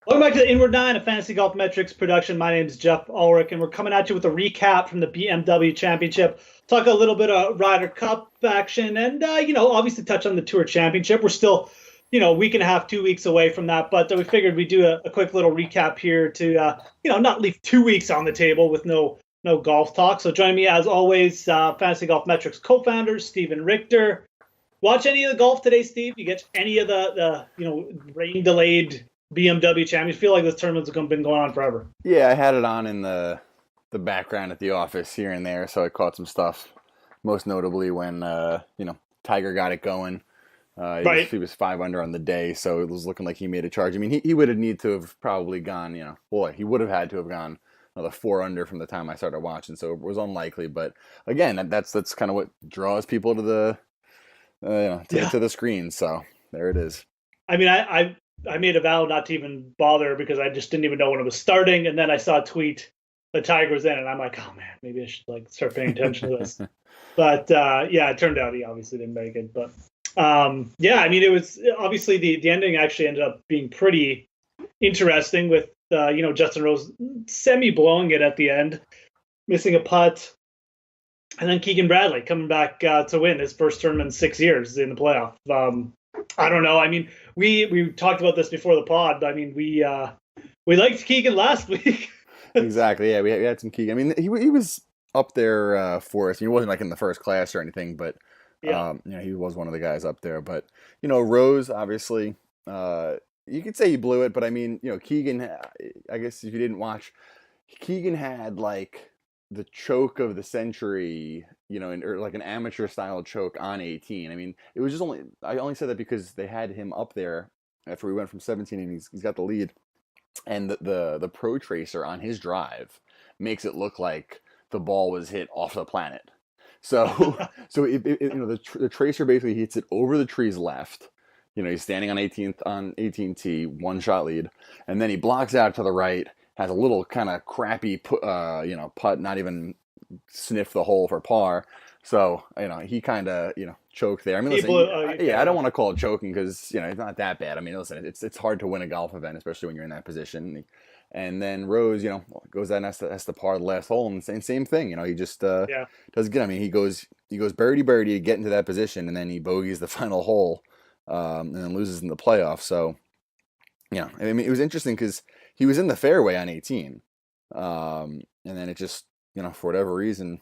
Welcome back to the Inward Nine, a Fantasy Golf Metrics production. My name is Jeff Ulrich, and we're coming at you with a recap from the BMW Championship. Talk a little bit of Ryder Cup action, and obviously touch on the Tour Championship. We're still, a week and a half, 2 weeks away from that, but we figured we'd do a quick little recap here to, not leave 2 weeks on the table with no golf talk. So join me as always, Fantasy Golf Metrics co-founder Stephen Richter. Watch any of the golf today, Steve? You get any of the rain delayed BMW champions? Feel like this tournament's been going on forever. Yeah, I had it on in the background at the office here and there, so I caught some stuff. Most notably when Tiger got it going. Right. He was 5 under on the day, so it was looking like he made a charge. I mean, he would have need to have probably gone. He would have had to have gone another 4 under from the time I started watching. So it was unlikely. But again, that's kind of what draws people to the Yeah. to the screen. So there it is. I mean, I made a vow not to even bother because I just didn't even know when it was starting, and then I saw a tweet the Tiger was in, and I'm like, oh man, maybe I should start paying attention to this. But yeah, it turned out he obviously didn't make it. But yeah, I mean, it was obviously the ending actually ended up being pretty interesting with Justin Rose semi blowing it at the end, missing a putt, and then Keegan Bradley coming back to win his first tournament in 6 years in the playoff. I don't know. I mean, we talked about this before the pod. I mean, we liked Keegan last week. Exactly. Yeah, we had some Keegan. I mean, he was up there for us. He wasn't like in the first class or anything, but Yeah, he was one of the guys up there. But Rose, obviously, you could say he blew it, but I mean, Keegan. I guess if you didn't watch, Keegan had like the choke of the century, or like an amateur style choke on 18. I mean, it was just I only said that because they had him up there after we went from 17, and he's got the lead, and the pro tracer on his drive makes it look like the ball was hit off the planet. So the tracer basically hits it over the tree's left. He's standing on 18T, one shot lead, and then he blocks out to the right, has a little kind of crappy putt, not even sniff the hole for par. So he kind of choked there. I mean, listen, yeah, I don't want to call it choking because it's not that bad. I mean, listen, it's hard to win a golf event, especially when you're in that position. And then Rose, goes out and has to par the last hole, and same thing. He just yeah. does good. I mean, he goes birdie birdie to get into that position, and then he bogeys the final hole, and then loses in the playoff. So I mean, it was interesting because he was in the fairway on 18, and then it just for whatever reason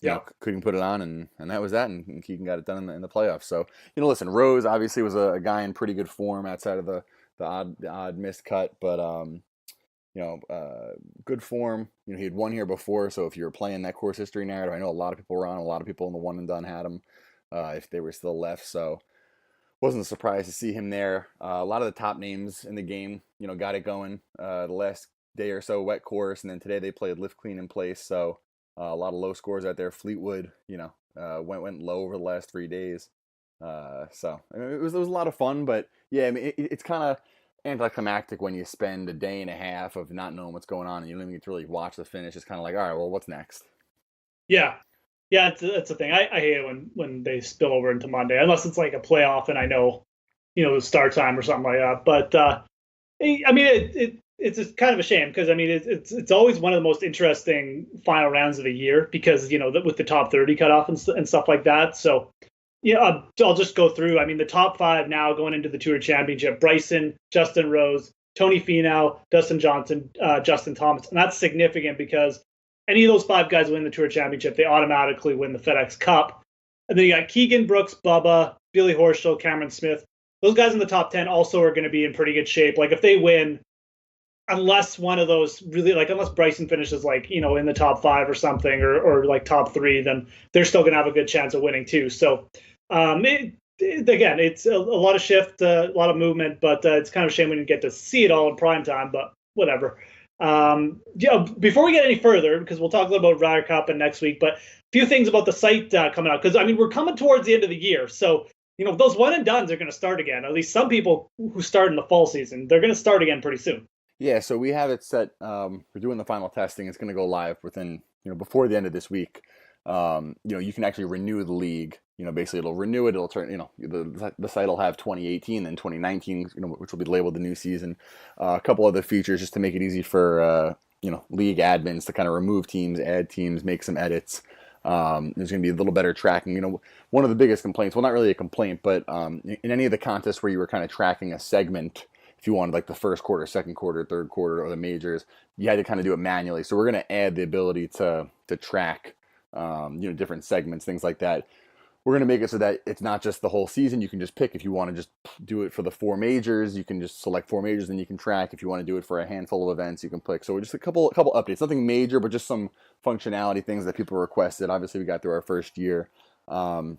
Yeah. couldn't put it on, and that was that, and Keegan got it done in the playoffs. So, listen, Rose obviously was a guy in pretty good form outside of the odd missed cut, but good form. He had won here before, so if you were playing that course history narrative, I know a lot of people were on, a lot of people in the one and done had him, if they were still left. So wasn't a surprise to see him there. A lot of the top names in the game, got it going. The last day or so, wet course, and then today they played lift clean in place. So a lot of low scores out there. Fleetwood, went low over the last 3 days. So I mean, it was a lot of fun, but yeah, I mean, it's kind of anticlimactic when you spend a day and a half of not knowing what's going on and you don't even get to really watch the finish. It's kind of like, all right, well, what's next? Yeah. Yeah, it's a thing. I hate it when they spill over into Monday, unless it's like a playoff and I know, the start time or something like that. But I mean, it's just kind of a shame because I mean, it's always one of the most interesting final rounds of the year because with the top 30 cutoff and stuff like that. So yeah, I'll just go through. I mean, the top five now going into the Tour Championship: Bryson, Justin Rose, Tony Finau, Dustin Johnson, Justin Thomas, and that's significant because any of those five guys win the Tour Championship, they automatically win the FedEx Cup. And then you got Keegan, Brooks, Bubba, Billy Horschel, Cameron Smith. Those guys in the top 10 also are going to be in pretty good shape. Like if they win, unless one of those really unless Bryson finishes in the top five or something or like top three, then they're still going to have a good chance of winning too. So again, it's a lot of shift, a lot of movement, but it's kind of a shame we didn't get to see it all in prime time, but whatever. Before we get any further, because we'll talk a little about Ryder Cup and next week, but a few things about the site coming out, because I mean, we're coming towards the end of the year. So, those one and dones are going to start again. At least some people who start in the fall season, they're going to start again pretty soon. Yeah, so we have it set. We're doing the final testing. It's going to go live within, before the end of this week. You can actually renew the league basically it'll renew it. It'll turn, the site will have 2018 and 2019, which will be labeled the new season. A couple other features just to make it easy for, league admins to kind of remove teams, add teams, make some edits. There's going to be a little better tracking. One of the biggest complaints, well, not really a complaint, but in any of the contests where you were kind of tracking a segment, if you wanted like the first quarter, second quarter, third quarter, or the majors, you had to kind of do it manually. So we're going to add the ability to track, different segments, things like that. We're going to make it so that it's not just the whole season. You can just pick if you want to just do it for the 4 majors. You can just select 4 majors and you can track. If you want to do it for a handful of events, you can pick. So just a couple updates. Nothing major, but just some functionality things that people requested. Obviously, we got through our first year. But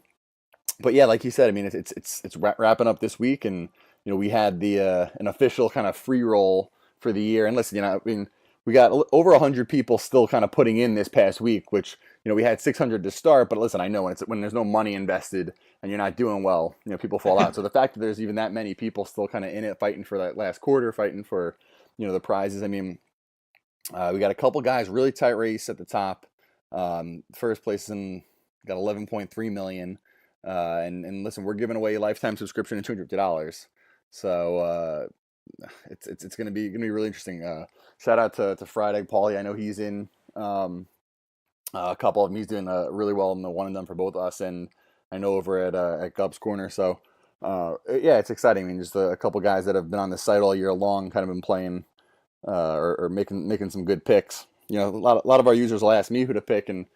yeah, like you said, I mean, it's wrapping up this week, and we had the an official kind of free roll for the year. And listen, I mean, we got over 100 people still kind of putting in this past week, which we had 600 to start. But listen, I know when there's no money invested and you're not doing well, people fall out. So the fact that there's even that many people still kind of in it, fighting for that last quarter, fighting for the prizes. I mean, we got a couple guys, really tight race at the top. First place got 11.3 million. And listen, we're giving away a lifetime subscription and $250. So it's gonna be really interesting. Shout out to Fried Egg Paulie. I know he's in a couple of them. He's doing really well in the one and done for both us, and I know over at Gub's Corner. So yeah, it's exciting. I mean, just a couple guys that have been on the site all year long, kind of been playing or making some good picks. A lot of our users will ask me who to pick, and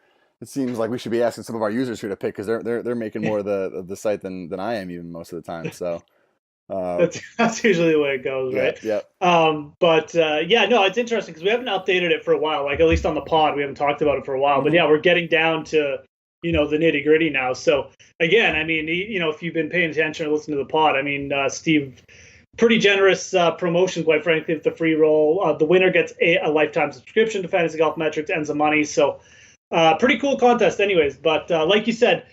it seems like we should be asking some of our users who to pick because they're making more of the site than I am even most of the time. So that's usually the way it goes, right? Yeah. But yeah, no, it's interesting because we haven't updated it for a while. Like at least on the pod, we haven't talked about it for a while. Mm-hmm. But yeah, we're getting down to the nitty gritty now. So again, I mean, if you've been paying attention or listening to the pod, I mean, Steve, pretty generous promotion, quite frankly, with the free roll. The winner gets a lifetime subscription to Fantasy Golf Metrics and some money. So pretty cool contest, anyways. But like you said,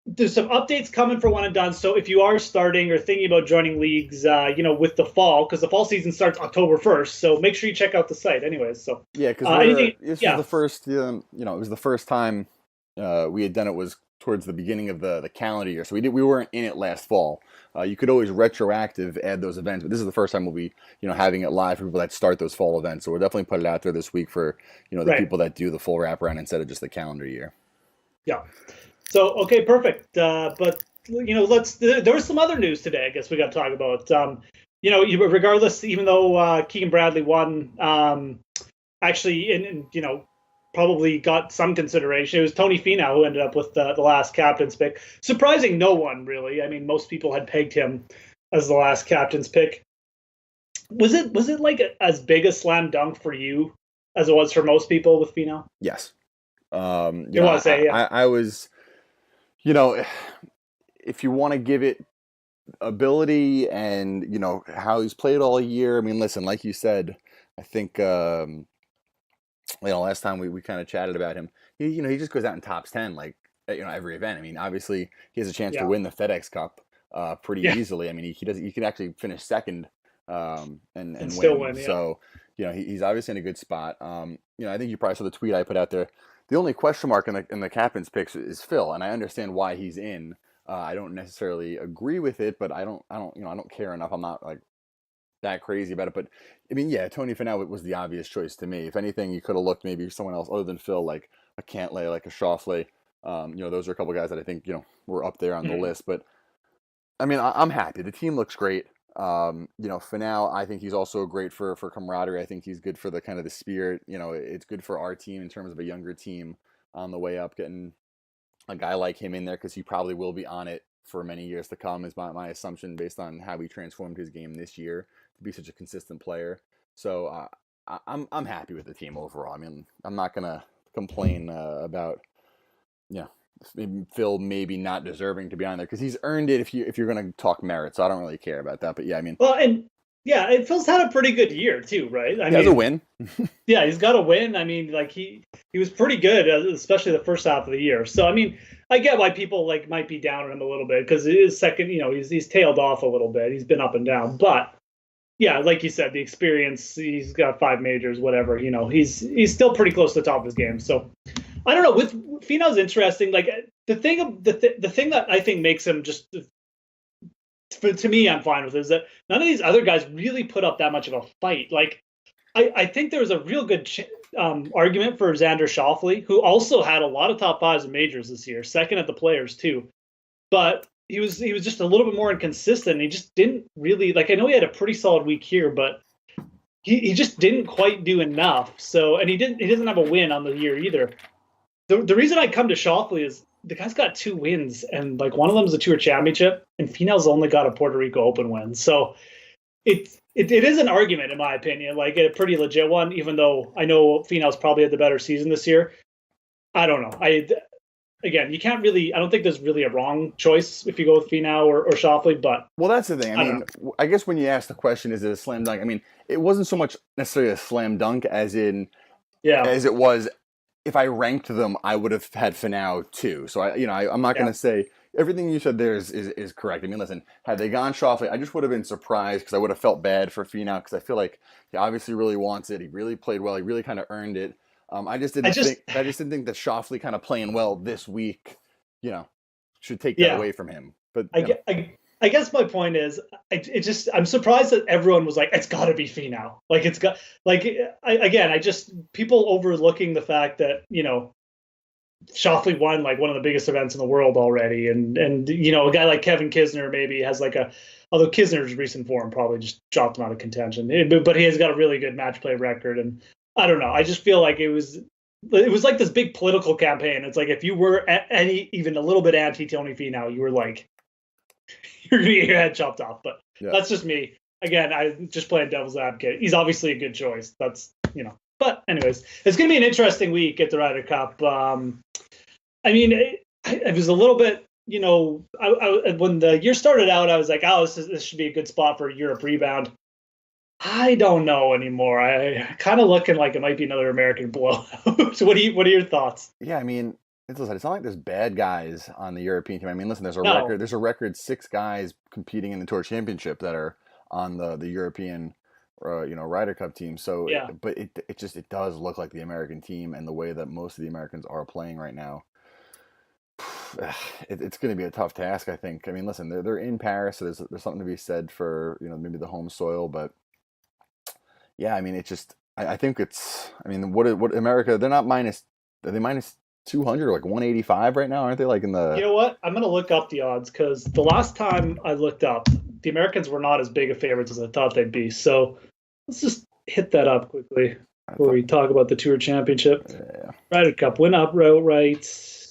there's some updates coming for one and done. So if you are starting or thinking about joining leagues, with the fall, because the fall season starts October 1st, so make sure you check out the site, anyways. So yeah, because this was the first, it was the first time we had done it was towards the beginning of the calendar year. So we weren't in it last fall. You could always retroactive add those events, but this is the first time we'll be having it live for people that start those fall events. So we'll definitely put it out there this week for the people that do the full wraparound instead of just the calendar year. Yeah. So, okay, perfect. But, there was some other news today, I guess we got to talk about. Regardless, even though Keegan Bradley won, actually, and probably got some consideration, it was Tony Finau who ended up with the last captain's pick. Surprising no one, really. I mean, most people had pegged him as the last captain's pick. Was it like as big a slam dunk for you as it was for most people with Finau? Yes. I was... if you want to give it ability and, how he's played all year, I mean, listen, like you said, I think, last time we kind of chatted about him, he just goes out in tops 10, like, every event. I mean, obviously he has a chance to win the FedEx Cup pretty easily. I mean, he can actually finish second and still win. Yeah. So, he's obviously in a good spot. I think you probably saw the tweet I put out there. The only question mark in the captain's picks is Phil, and I understand why he's in. I don't necessarily agree with it, but I don't care enough. I'm not like that crazy about it. But I mean, yeah, Tony Finau was the obvious choice to me. If anything, you could have looked maybe someone else other than Phil, like a Cantlay, like a Schauffele. Those are a couple guys that I think were up there on the list. But I mean, I'm happy. The team looks great. Finau, I think he's also great for camaraderie. I think he's good for the kind of the spirit. It's good for our team in terms of a younger team on the way up, getting a guy like him in there because he probably will be on it for many years to come is my assumption based on how he transformed his game this year to be such a consistent player. So I'm happy with the team overall. I mean, I'm not gonna complain about Phil maybe not deserving to be on there because he's earned it if you're going to talk merit. So I don't really care about that. But yeah, I mean, well, and yeah, Phil's had a pretty good year too, right? He has a win. Yeah, he's got a win. I mean, like he was pretty good, especially the first half of the year. So I mean, I get why people might be down on him a little bit because it is second. He's tailed off a little bit. He's been up and down, but yeah, like you said, the experience. He's got 5 majors, whatever. He's still pretty close to the top of his game. So. I don't know. With Finau's interesting. Like the thing that I think makes him just to me, I'm fine with it, is that none of these other guys really put up that much of a fight. Like I think there was a real good argument for Xander Schauffele, who also had a lot of top fives in majors this year, second at the Players too. But he was just a little bit more inconsistent. He just didn't really like. I know he had a pretty solid week here, but he just didn't quite do enough. So, and he doesn't have a win on the year either. The reason I come to Schauffele is the guy's got 2 wins, and like one of them is a Tour Championship, and Finau's only got a Puerto Rico Open win. So it is an argument, in my opinion, like a pretty legit one, even though I know Finau's probably had the better season this year. I don't know. Again, you can't really, I don't think there's really a wrong choice if you go with Finau or Schauffele, but. Well, that's the thing. I mean, I guess when you ask the question, is it a slam dunk? I mean, it wasn't so much necessarily a slam dunk as in, as it was, if I ranked them, I would have had Finau too. So I'm not going to say everything you said there is correct. I mean, listen, had they gone Schauffele, I just would have been surprised because I would have felt bad for Finau because I feel like he obviously really wants it. He really played well. He really kind of earned it. I just didn't think that Schauffele kind of playing well this week, should take that away from him. But I guess my point is, I'm surprised that everyone was like, it's got to be Finau. Like it's got people overlooking the fact that Schauffele won like one of the biggest events in the world already, and a guy like Kevin Kisner maybe has although Kisner's recent form probably just dropped him out of contention, but he has got a really good match play record, and I don't know. I just feel like it was like this big political campaign. It's like if you were even a little bit anti Tony Finau, you were like, you're gonna get your head chopped off. But that's just me. Again, I just playing devil's advocate. He's obviously a good choice. That's But anyways, it's gonna be an interesting week at the Ryder Cup. I mean, it was a little bit. When the year started out, I was like, oh, this should be a good spot for a Europe rebound. I don't know anymore. I kind of looking like it might be another American blowout. So what are your thoughts? Yeah, I mean, it's not like there's bad guys on the European team. I mean, listen, there's a record 6 guys competing in the Tour Championship that are on the European Ryder Cup team. So but it does look like the American team, and the way that most of the Americans are playing right now, it's going to be a tough task, I think. I mean, listen, they're in Paris, so there's something to be said for maybe the home soil, but yeah, I mean, it's just I think it's, I mean, what America, they're not minus, are they minus 200 or like 185 right now? Aren't they like in the... You know what? I'm going to look up the odds because the last time I looked up, the Americans were not as big a favorites as I thought they'd be. So let's just hit that up quickly before we talk about the Tour Championship. Yeah. Ryder Cup win up right.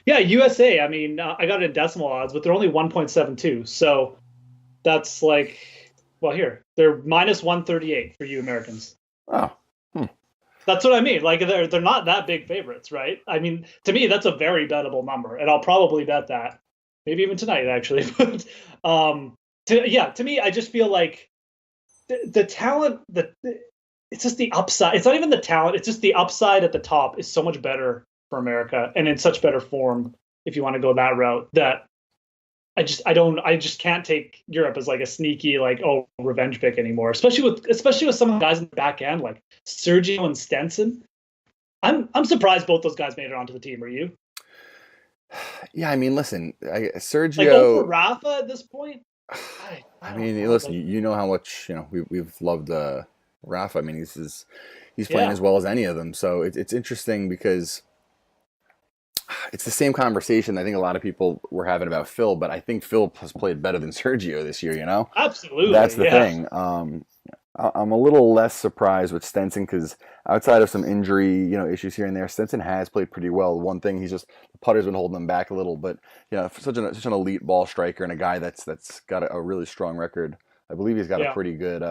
Yeah, USA. I mean, I got it in decimal odds, but they're only 1.72. So that's like, well, here they're minus 138 for you Americans. Oh, that's what I mean. Like they're not that big favorites, right? I mean, to me, that's a very bettable number, and I'll probably bet that maybe even tonight, actually. But to me, I just feel like the talent, it's just the upside. It's not even the talent; it's just the upside at the top is so much better for America, and in such better form. If you want to go that route, that I just can't take Europe as like a sneaky revenge pick anymore. Especially with some of the guys in the back end like Sergio and Stenson. I'm surprised both those guys made it onto the team. Are you? Yeah, I mean, listen, Sergio. Like over Rafa at this point. I mean, listen, you know how much we've loved Rafa. I mean, he's playing as well as any of them. So it's interesting because it's the same conversation I think a lot of people were having about Phil, but I think Phil has played better than Sergio this year, Absolutely. That's the thing. I'm a little less surprised with Stenson because outside of some injury, issues here and there, Stenson has played pretty well. One thing, the putter's been holding him back a little, but such an elite ball striker and a guy that's got a really strong record. I believe he's got a pretty good,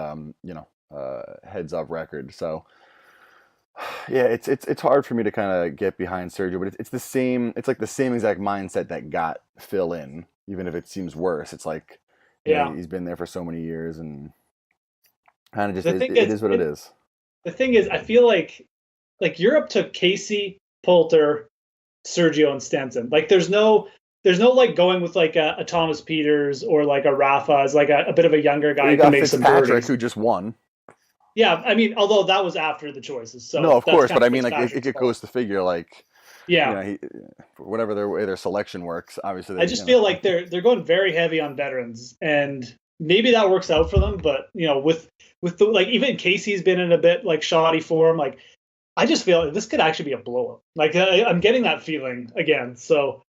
heads up record. So yeah, it's hard for me to kind of get behind Sergio, but it's the same. It's like the same exact mindset that got Phil in, even if it seems worse. It's like, he's been there for so many years, and kind of just it is what it is. The thing is, I feel like Europe took Casey, Poulter, Sergio, and Stenson. Like there's no like going with like a Thomas Peters or like a Rafa as like a bit of a younger guy who can make some birdies. Who just won. Yeah, I mean, although that was after the choices. So no, of course, but I mean, like it goes to figure, like Yeah. Whatever their way their selection works. Obviously, I they, just feel like they're going very heavy on veterans, and maybe that works out for them. But with the like even Casey's been in a bit like shoddy form. Like I just feel like this could actually be a blowout. Like I'm getting that feeling again. So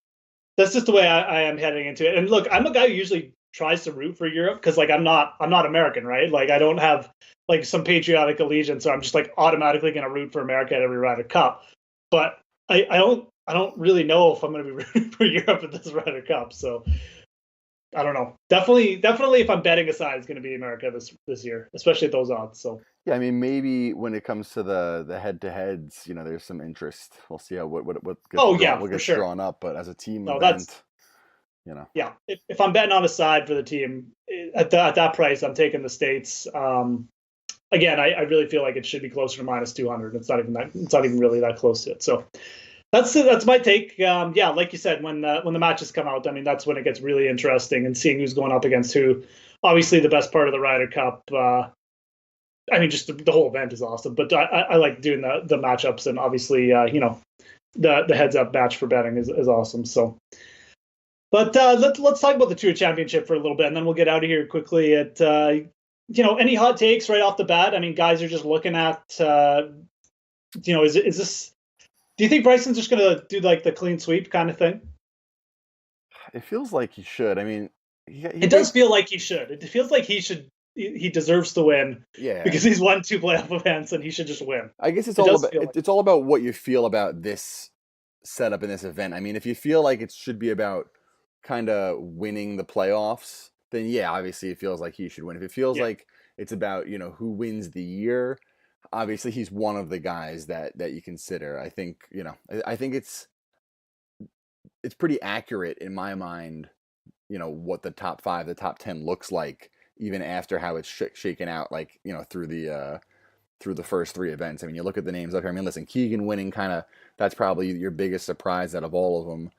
that's just the way I am heading into it. And look, I'm a guy who usually tries to root for Europe because like I'm not American, right? Like I don't have like some patriotic allegiance, so I'm just like automatically going to root for America at every Ryder Cup. But I don't really know if I'm going to be rooting for Europe at this Ryder Cup. So I don't know. Definitely, if I'm betting aside, it's going to be America this year, especially at those odds. So yeah, I mean, maybe when it comes to the head to heads, there's some interest. We'll see how oh yeah, what for gets sure. drawn up. But as a team No, that's event, you know, yeah. If I'm betting on a side for the team at that price, I'm taking the States. Again, I really feel like it should be closer to minus 200. It's not even that. It's not even really that close to it. So that's my take. Yeah, like you said, when the matches come out, I mean that's when it gets really interesting and seeing who's going up against who. Obviously, the best part of the Ryder Cup. I mean, just the whole event is awesome, but I like doing the matchups, and obviously, the heads up match for betting is awesome. So, but let's talk about the Tour Championship for a little bit, and then we'll get out of here quickly. At any hot takes right off the bat? I mean, guys are just looking at is this? Do you think Bryson's just going to do like the clean sweep kind of thing? it feels like he should. I mean, It does feel like he should. It feels like he should. He deserves to win yeah. because he's won 2 playoff events and he should just win. I guess it's It all does about feel like it's all about what you feel about this setup in this event. I mean, if you feel like it should be about kind of winning the playoffs, then yeah, obviously it feels like he should win. If it feels yeah. like it's about, who wins the year, obviously he's one of the guys that you consider. I think, I think it's pretty accurate in my mind, what the top 5, the top 10 looks like even after how it's shaken out, like, through the first 3 events. I mean, you look at the names up here. I mean, listen, Keegan winning that's probably your biggest surprise out of all of them.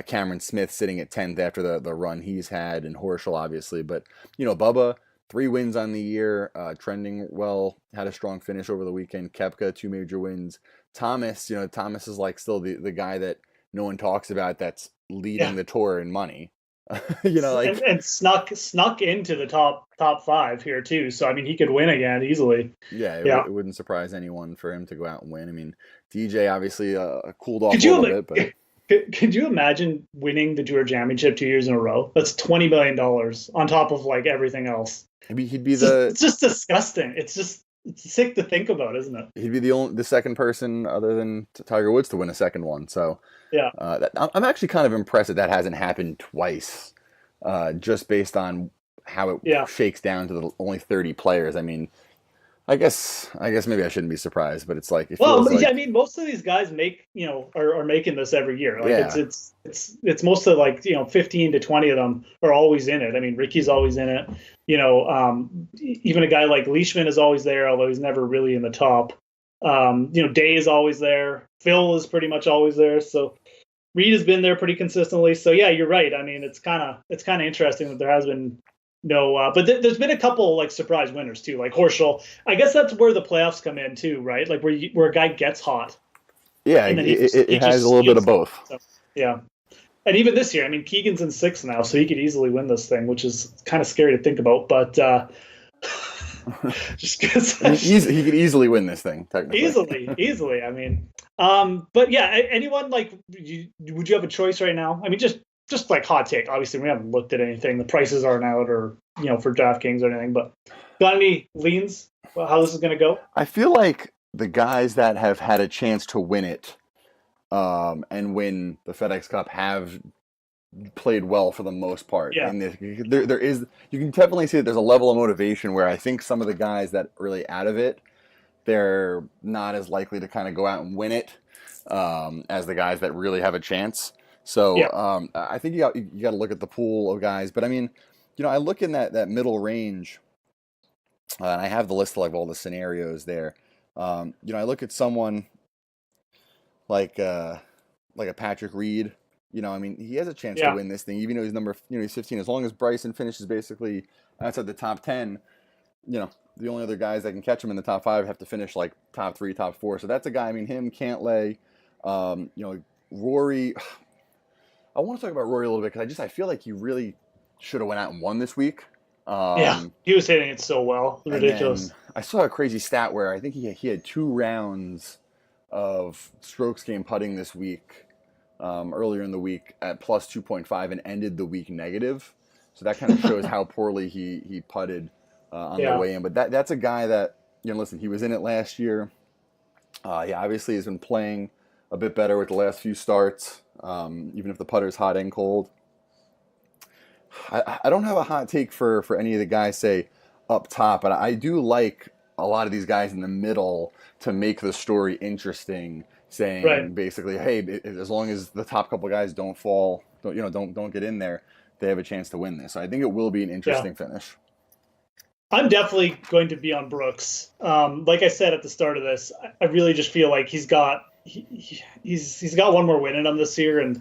Cameron Smith sitting at 10th after the run he's had, and Horschel, obviously. But, Bubba, 3 wins on the year, trending well, had a strong finish over the weekend. Koepka, 2 major wins. Thomas, Thomas is like still the guy that no one talks about that's leading the tour in money. And snuck into the top 5 here too. So I mean, he could win again easily. Yeah, Yeah. it wouldn't surprise anyone for him to go out and win. I mean, DJ obviously cooled off Could a you little bit, but could you imagine winning the Tour Championship 2 years in a row? That's $20 million on top of like everything else. he'd be It's just disgusting. It's sick to think about, isn't it? he'd be the second person other than Tiger Woods to win a second one. So Yeah. I'm actually kind of impressed that hasn't happened twice, just based on how it shakes down to the only 30 players. I mean, I guess maybe I shouldn't be surprised, but it's like I mean, most of these guys are making this every year. Like it's mostly like 15 to 20 of them are always in it. I mean, Ricky's always in it. Even a guy like Leishman is always there, although he's never really in the top. Day is always there. Phil is pretty much always there. So Reed has been there pretty consistently. So yeah, you're right. I mean, it's kind of interesting that there has been no, but there's been a couple like surprise winners too, like Horschel. I guess that's where the playoffs come in too, right? Like where a guy gets hot. Yeah, and then it has a little bit of both. So, yeah, and even this year, I mean, Keegan's in 6th now, so he could easily win this thing, which is kind of scary to think about. But just because he could easily win this thing, technically. Easily. I mean, but yeah, anyone like, would you have a choice right now? I mean, just like hot take. Obviously, we haven't looked at anything. The prices aren't out, or for DraftKings or anything. But got any leans? How this is going to go? I feel like the guys that have had a chance to win it, and win the FedEx Cup have played well for the most part. Yeah. And there is, you can definitely see that there's a level of motivation where I think some of the guys that are really out of it, they're not as likely to kind of go out and win it, as the guys that really have a chance. So I think you got to look at the pool of guys. But I mean, I look in that middle range, and I have the list of like all the scenarios there. I look at someone like a Patrick Reed. I mean, he has a chance to win this thing, even though he's 15. As long as Bryson finishes basically outside the top 10, the only other guys that can catch him in the top 5 have to finish like top 3, top 4. So that's a guy. I mean, him, Cantlay, Rory, I want to talk about Rory a little bit because I feel like he really should have went out and won this week. Yeah, he was hitting it so well. And Ridiculous. then I saw a crazy stat where I think he had 2 rounds of strokes game putting this week, earlier in the week at plus 2.5 and ended the week negative. So that kind of shows how poorly he putted on the Yeah. way in. But that's a guy that, listen, he was in it last year. He obviously has been playing a bit better with the last few starts, even if the putter's hot and cold. I don't have a hot take for any of the guys, say, up top, but I do like a lot of these guys in the middle to make the story interesting, saying Right. basically, hey, as long as the top couple guys don't fall, don't get in there, they have a chance to win this. So I think it will be an interesting finish. I'm definitely going to be on Brooks. Like I said at the start of this, I really just feel like he's got one more win in him this year, and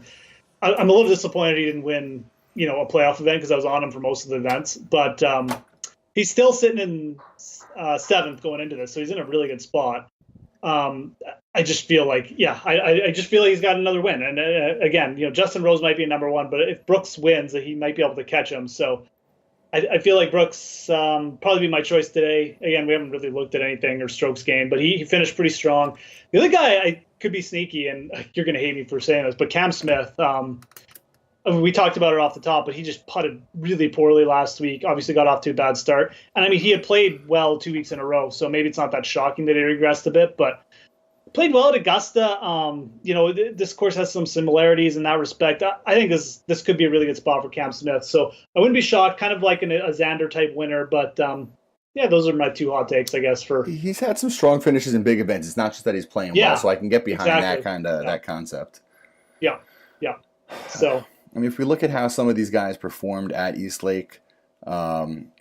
I'm a little disappointed he didn't win, a playoff event because I was on him for most of the events. But he's still sitting in 7th going into this, so he's in a really good spot. I just feel like, I just feel like he's got another win. And again, Justin Rose might be number 1, but if Brooks wins, he might be able to catch him. So I feel like Brooks probably be my choice today. Again, we haven't really looked at anything or strokes gained, but he finished pretty strong. The other guy I could be sneaky, and you're going to hate me for saying this, but Cam Smith. We talked about it off the top, but he just putted really poorly last week. Obviously got off to a bad start. And I mean, he had played well 2 weeks in a row, so maybe it's not that shocking that he regressed a bit, but played well at Augusta. This course has some similarities in that respect. I think this could be a really good spot for Cam Smith. So I wouldn't be shocked, kind of like a Xander type winner, but those are my 2 hot takes, I guess. He's had some strong finishes in big events. It's not just that he's playing well, so I can get behind that kind of that concept. Yeah. So I mean, if we look at how some of these guys performed at East Lake, listen,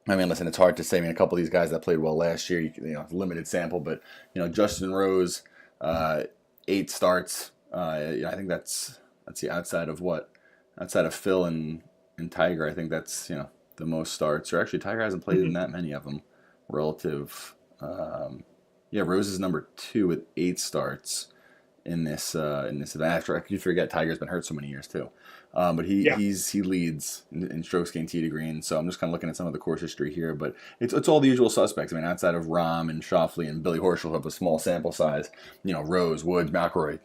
it's hard to say. I mean, a couple of these guys that played well last year, limited sample, but Justin Rose, 8 starts. I think that's outside of Phil and Tiger. I think that's the most starts. Or actually, Tiger hasn't played in that many of them. Relative, Rose is number 2 with 8 starts in this event. After I forget, Tiger's been hurt so many years too. But he leads in strokes gained tee to green. So I'm just kind of looking at some of the course history here, but it's all the usual suspects. I mean, outside of Rahm and Schauffele and Billy Horschel have a small sample size. Rose, Woods, McIlroy,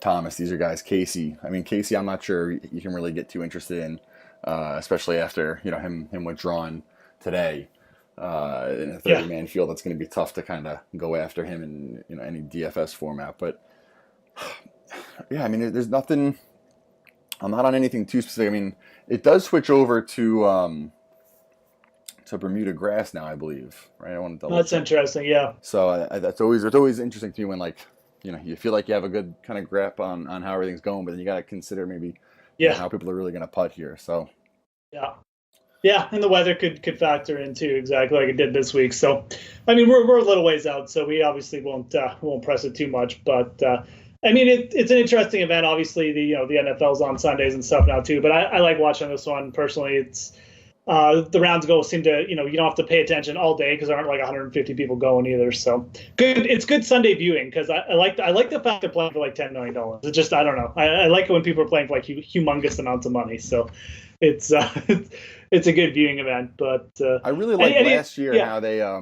Thomas. These are guys. Casey. I mean, Casey, I'm not sure you can really get too interested in, especially after him withdrawing today. In a 30-man field, that's going to be tough to kind of go after him in any DFS format. But I mean, there's nothing. I'm not on anything too specific. I mean, it does switch over to Bermuda grass now, I believe. Right? I want to double that's check. interesting. Yeah. So it's always interesting to me when you feel like you have a good kind of grasp on how everything's going, but then you got to consider maybe how people are really going to putt here. So yeah, and the weather could factor in too, exactly like it did this week. So, I mean, we're a little ways out, so we obviously won't press it too much. But I mean, it's an interesting event. Obviously, the NFL's on Sundays and stuff now too. But I like watching this one personally. It's the rounds seem to you don't have to pay attention all day because there aren't like 150 people going either. So good. It's good Sunday viewing because I like the fact they're playing for like $10 million. It's just I don't know. I like it when people are playing for like humongous amounts of money. So it's it's a good viewing event. But I really liked last year how they I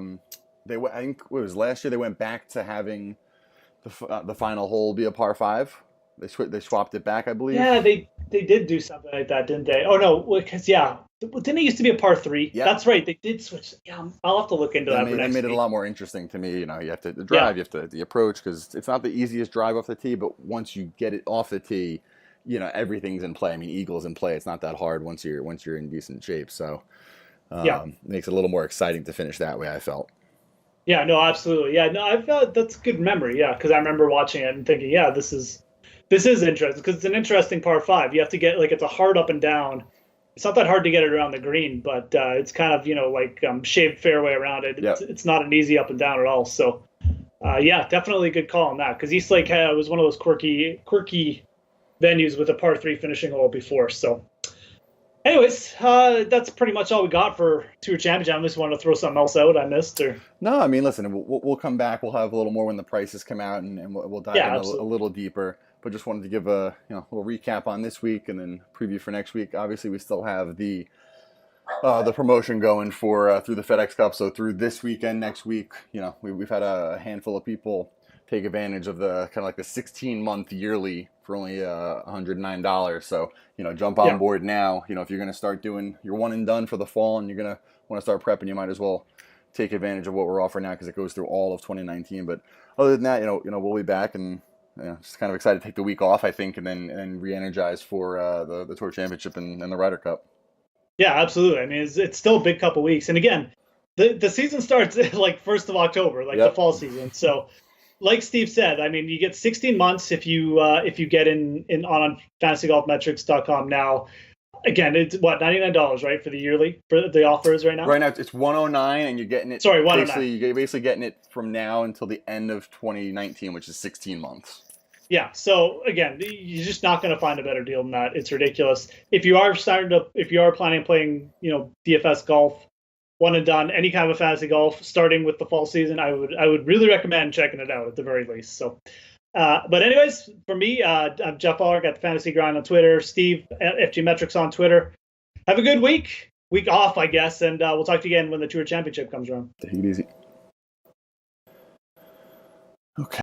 think it was last year they went back to having the final hole be a par 5. They swapped it back, I believe. Yeah, they did do something like that, didn't they? Oh no, because didn't it used to be a par 3? Yeah. That's right. They did switch. Yeah, I'll have to look into that. They made it a lot more interesting to me. You have to drive, you have to the approach because it's not the easiest drive off the tee, but once you get it off the tee, everything's in play. I mean, eagle's in play. It's not that hard once you're in decent shape. So it makes it a little more exciting to finish that way, I felt. Yeah, no, absolutely. Yeah, no, I felt that's good memory. Yeah, because I remember watching it and thinking, this is interesting because it's an interesting par 5. You have to get it's a hard up and down. It's not that hard to get it around the green, but it's kind of shaved fairway around it. It's not an easy up and down at all. So definitely a good call on that because East Lake was one of those quirky venues with a par 3 finishing hole before. So anyways, that's pretty much all we got for Tour Championship. I just wanted to throw something else out I missed. No, I mean, listen, we'll come back. We'll have a little more when the prices come out, and we'll dive in a little deeper. but just wanted to give a little recap on this week and then preview for next week. Obviously, we still have the promotion going for through the FedEx Cup. So through this weekend, next week, we've had a handful of people take advantage of the kind of like the 16-month yearly for only $109. So jump on board now. If you're going to start doing your one and done for the fall and you're going to want to start prepping, you might as well take advantage of what we're offering now because it goes through all of 2019. But other than that, we'll be back and just kind of excited to take the week off, I think, and then re-energize for the Tour Championship and the Ryder Cup. Yeah, absolutely. I mean, it's still a big couple weeks, and again, the season starts like 1st of October, like the fall season. So, like Steve said, I mean, you get 16 months if you get in on fantasygolfmetrics.com now. Again, it's what, $99, right, for the yearly for the offer is right now. Right now it's $109, and you're getting it. Sorry, $109. You're basically getting it from now until the end of 2019, which is 16 months. Yeah. So again, you're just not going to find a better deal than that. It's ridiculous. If you are planning on playing, DFS golf, one and done, any kind of fantasy golf, starting with the fall season, I would really recommend checking it out at the very least. So, but anyways, for me, I'm Jeff Aller, got the Fantasy Grind on Twitter, Steve at FG Metrics on Twitter. Have a good week off, I guess, and we'll talk to you again when the Tour Championship comes around. Take it easy. Okay.